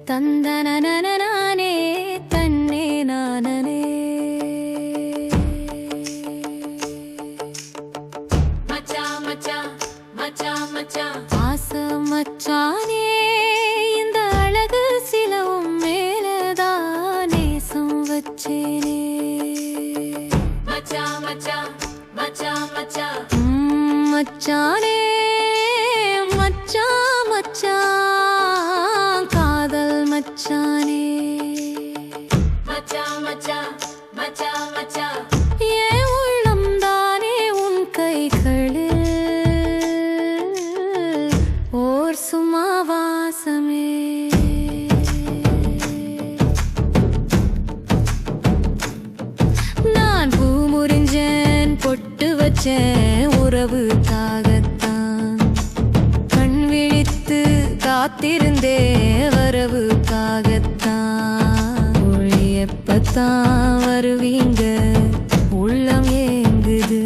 தந்தனனனே தன்னே நானனே மச்சான் மச்சான் மச்சான் மச்சான் ஆச மச்சானே இந்த அழகு சிலவும் மேலதான் நேசம் வச்சேனே மச்சான் மச்சான் மச்சான் மச்சான் மச்சானே மச்சான் மச்சான் காதல் மச்சானே மச்சான் மச்சான் மச்சான் மச்சான் என் உள்ளம் தானே உன் கைகளில் ஓர் சும்மாவாசமே நான் பூ முறிஞ்சேன் பொட்டு வச்சேன் உறவுக்காகத்தான் கண் விழித்து காத்திருந்தே வரவுக்காகத்தான் ஒளி எப்பத்தான் வருவீங்க உள்ளம் ஏங்குது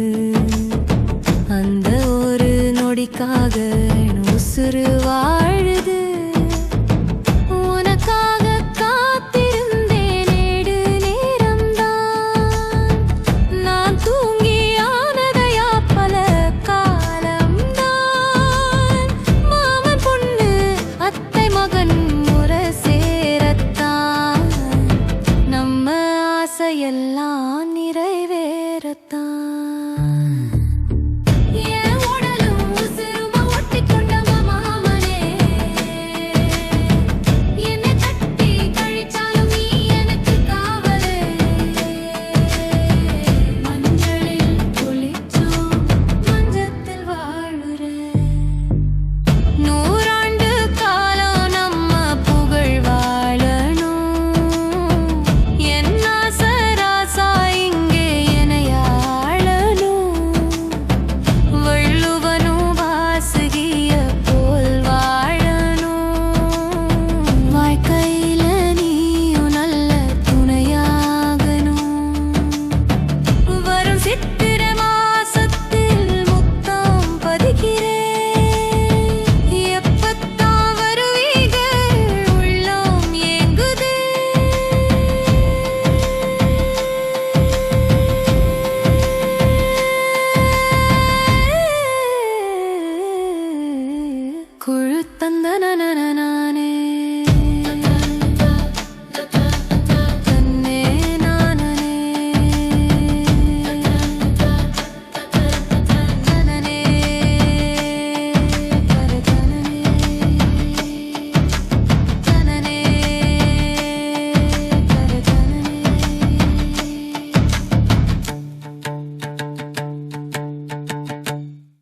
அந்த ஒரு நொடிக்காக